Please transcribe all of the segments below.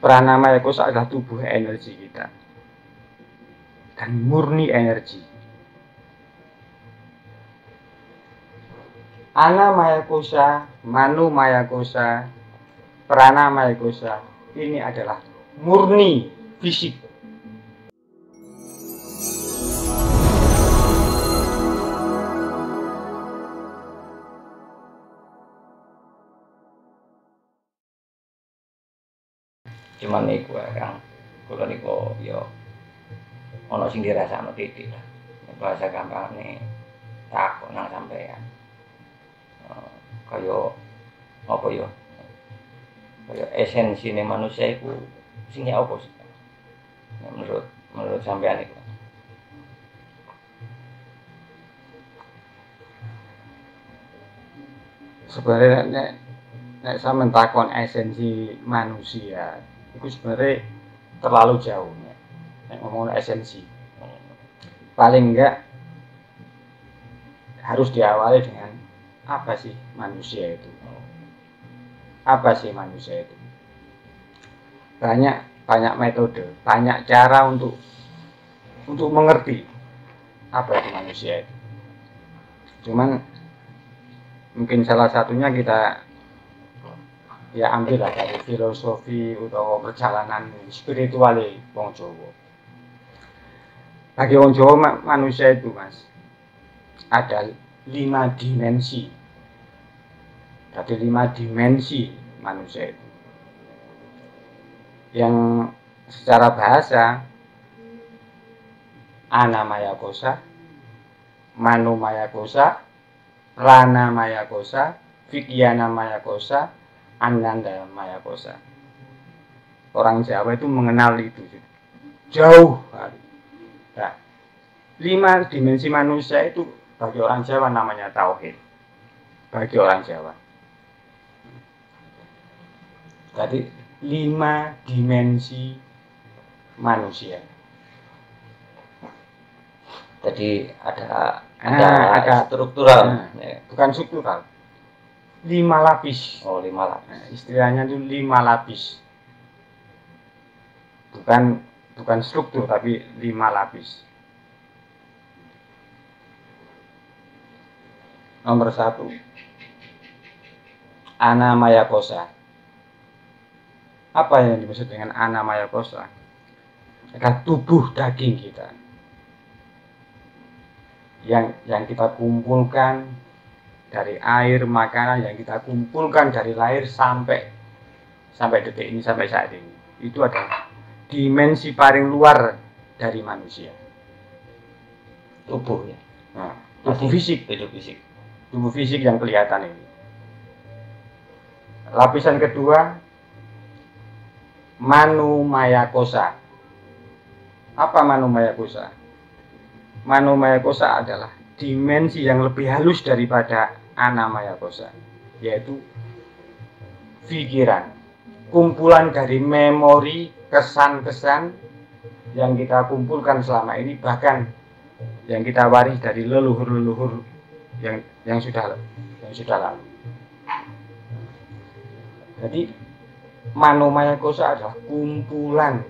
Pranamaya kosa adalah tubuh energi kita dan murni energi. Anamaya kosa, Manomaya kosa, Pranamaya kosa ini adalah murni fisik. Cuman niku Kang, kula niku ya ana sing dirasakno titik lah. Bahasa gampangane takok nang sampean. Kaya apa ya? Kaya esensine manusia iku sing apa sih? Menurut sampean iku. Sebenarnya nek sampean takon esensi manusia, itu sebenarnya terlalu jauh nek ngomong esensi. Paling enggak harus diawali dengan apa sih manusia itu? Apa sih manusia itu? Banyak metode, banyak cara untuk mengerti apa itu manusia itu. Cuman mungkin salah satunya kita ya ambil lah dari filosofi atau perjalanan spiritual wong Jawa. Bagi wong Jawa manusia itu Mas ada 5 dimensi. Ada 5 dimensi manusia itu. Yang secara bahasa Anamaya kosa, Manomaya kosa, Pranamaya kosa, Vikyanamaya kosa, Anandamaya kosa. Orang Jawa itu mengenal itu jauh. Nah, 5 dimensi manusia itu bagi orang Jawa namanya tauhid. Bagi orang Jawa. Jadi 5 dimensi manusia. Jadi ada struktural, bukan struktural. 5 lapis. Oh, 5 lapis. Nah, istilahnya itu 5 lapis. Bukan struktur tapi 5 lapis. Nomor 1 Anamaya kosa. Apa yang dimaksud dengan Anamaya kosa? Adalah tubuh daging kita yang kita kumpulkan dari air, makanan yang kita kumpulkan dari lahir sampai detik ini, sampai saat ini. Itu adalah dimensi paling luar dari manusia. Tubuh ya. Nah, tubuh fisik yang kelihatan ini. Lapisan kedua Manomaya kosa. Apa Manomaya kosa? Manomaya kosa adalah dimensi yang lebih halus daripada Anamaya kosa, yaitu pikiran, kumpulan dari memori, kesan-kesan yang kita kumpulkan selama ini, bahkan yang kita waris dari leluhur-leluhur yang sudah lalu. Jadi Manomaya kosa adalah kumpulan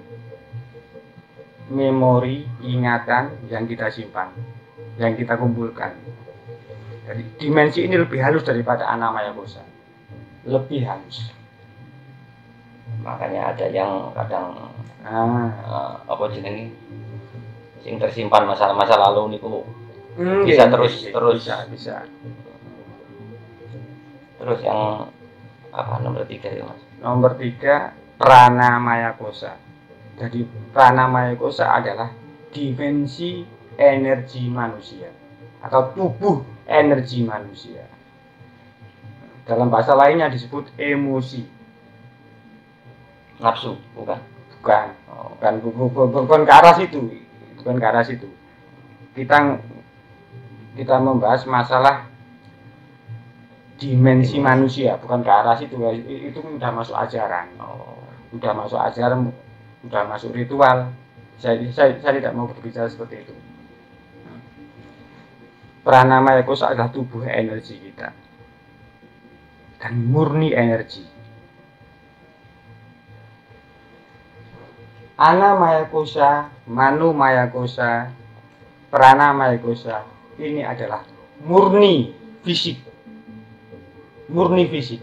memori, ingatan yang kita simpan, yang kita kumpulkan. Jadi dimensi ini lebih halus daripada Anamaya kosa, lebih halus. Makanya ada yang kadang apa jenenge sing tersimpan masa lalu niku bisa bisa. Terus yang apa nomor 3 ya Mas? Nomor 3 Pranamaya kosa. Jadi Pranamaya kosa adalah dimensi energi manusia atau tubuh energi manusia. Dalam bahasa lainnya disebut emosi. Nafsu, bukan ke arah situ. Bukan ke arah situ. Kita membahas masalah dimensi manusia, bukan ke arah situ. Itu udah masuk ajaran. Udah masuk ajaran, udah masuk ritual. Saya tidak mau berbicara seperti itu. Pranamaya kosa adalah tubuh energi kita dan murni energi. Ana Maya Kosa, Manu Maya Kosa, Prana Maya Kosa. Ini adalah murni fisik. Murni fisik.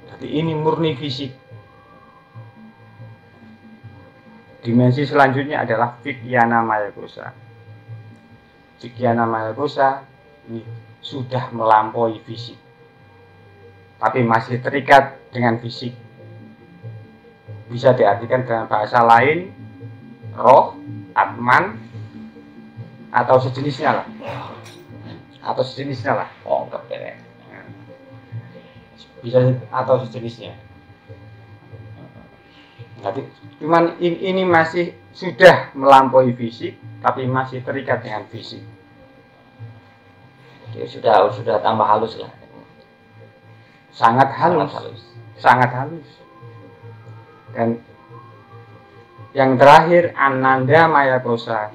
Jadi ini murni fisik. Dimensi selanjutnya adalah Vigyana Maya Kosa. Vigyana Maya Kosa ini sudah melampaui fisik, tapi masih terikat dengan fisik. Bisa diartikan dengan bahasa lain, roh, atman, atau sejenisnya lah. Atau sejenisnya lah. Lengkap ya. Bisa atau sejenisnya. Jadi cuman ini masih sudah melampaui fisik, tapi masih terikat dengan fisik. Jadi sudah tambah halus lah. Sangat halus. Sangat halus. Dan yang terakhir Ananda Maya Kosa,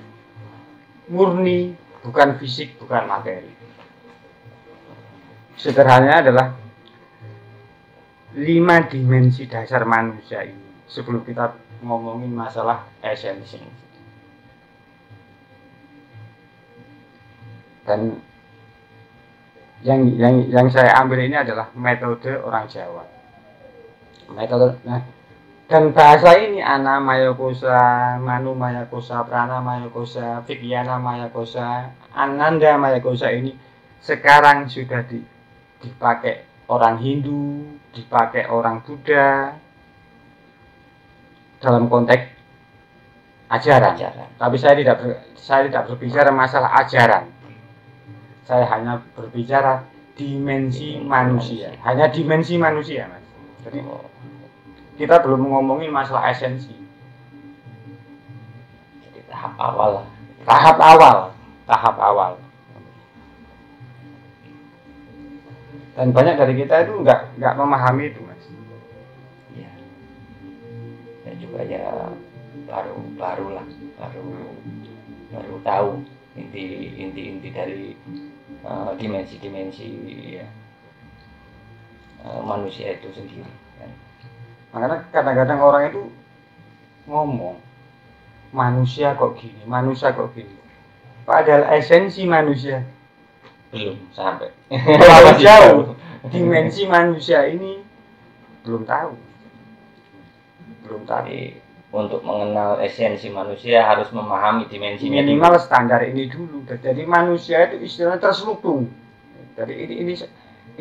murni, bukan fisik, bukan materi. Sederhananya adalah 5 dimensi dasar manusia ini. Sebelum kita ngomongin masalah esensi. Dan yang saya ambil ini adalah metode orang Jawa. Metode, dan bahasa ini Ana Maya Kosa, Manu Maya Kosa, Prana Maya Kosa, Vigyana Maya Kosa, Ananda Maya Kosa ini sekarang sudah dipakai orang Hindu, dipakai orang Buddha dalam konteks ajaran. Tapi saya tidak berbicara masalah ajaran. Saya hanya berbicara dimensi manusia. Hanya dimensi manusia, Mas. Jadi kita belum ngomongin masalah esensi. Jadi tahap awal. Tahap awal. Dan banyak dari kita itu nggak memahami itu, Mas. Iya. Dan juga ya baru tahu inti dari dimensi-dimensi ya, manusia itu sendiri. Kan? Makanya kadang-kadang orang itu ngomong manusia kok gini. Padahal esensi manusia belum sampai. Terlalu jauh. Dimensi manusia ini belum tahu. Jadi untuk mengenal esensi manusia harus memahami dimensinya. Minimal standar ini dulu. Jadi manusia itu istilahnya terselubung. Jadi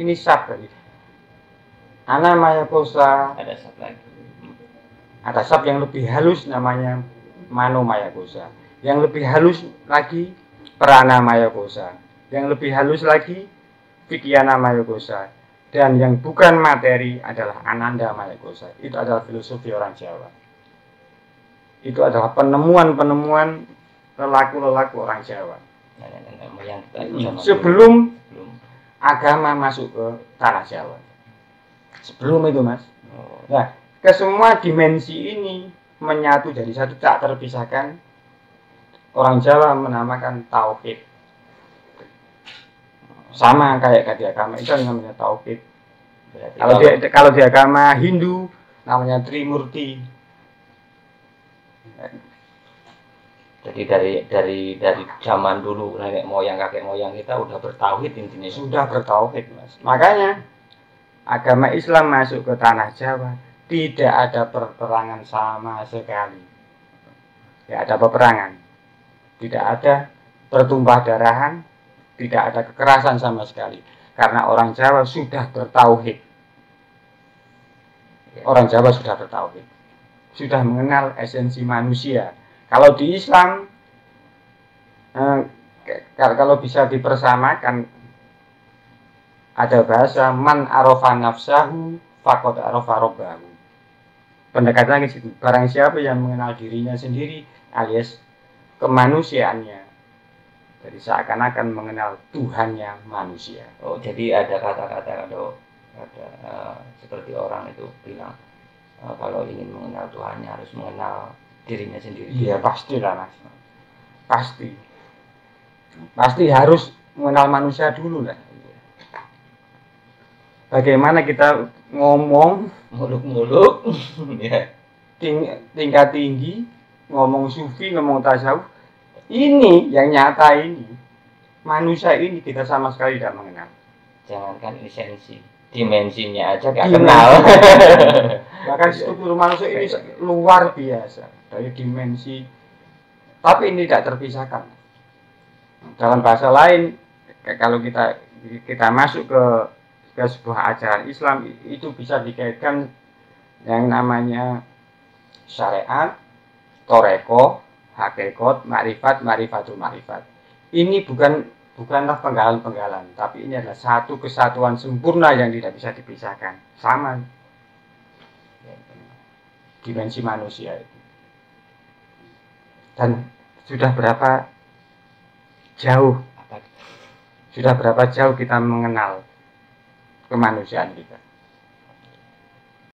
ini sab tadi. Ana Maya Kosa. Ada sab lagi. Ada sab yang lebih halus namanya Mano Maya Kosa. Yang lebih halus lagi Prana Maya Kosa. Yang lebih halus lagi Vigyana Maya Kosa. Dan yang bukan materi adalah Ananda Maya Kosa. Itu adalah filosofi orang Jawa. Itu adalah penemuan lelaku orang Jawa. Sebelum agama masuk ke tanah Jawa. Sebelum itu, Mas. Nah, kesemua dimensi ini menyatu jadi satu, tak terpisahkan. Orang Jawa menamakan tauhid. Sama kayak di agama itu namanya tauhid. Kalau di agama Hindu namanya Trimurti. Jadi dari zaman dulu nenek moyang kakek moyang kita udah bertauhid intinya. Sudah bertauhid, Mas. Makanya agama Islam masuk ke tanah Jawa tidak ada peperangan sama sekali. Tidak ada peperangan. Tidak ada bertumpah darahan, tidak ada kekerasan sama sekali. Karena orang Jawa sudah bertauhid. Orang Jawa sudah bertauhid. Sudah mengenal esensi manusia. Kalau di Islam, kalau bisa dipersamakan, ada bahasa man arofa nafsahu faqad arofa robbahu. Pendekatannya ke situ. Barang siapa yang mengenal dirinya sendiri alias kemanusiaannya, jadi seakan-akan mengenal Tuhannya manusia. Oh, jadi ada kata-kata seperti orang itu bilang kalau ingin mengenal Tuhannya harus mengenal dirinya sendiri. Iya, pastilah, Mas. Pasti harus mengenal manusia dulu lah. Bagaimana kita ngomong muluk-muluk ya. tingkat tinggi, ngomong sufi, ngomong tasawuf, ini yang nyata ini, manusia ini kita sama sekali tidak mengenal. Jangankan esensi, dimensinya aja gak kenal. Bahkan struktur manusia ini luar biasa dari dimensi, tapi ini tidak terpisahkan. Dalam bahasa lain, kalau kita masuk ke sebuah ajaran Islam, itu bisa dikaitkan yang namanya syariat, toreko, hakikat, marifatul marifat. Ini bukanlah penggalan-penggalan, tapi ini adalah satu kesatuan sempurna yang tidak bisa dipisahkan. Sama dimensi manusia itu. Dan sudah berapa jauh kita mengenal kemanusiaan kita.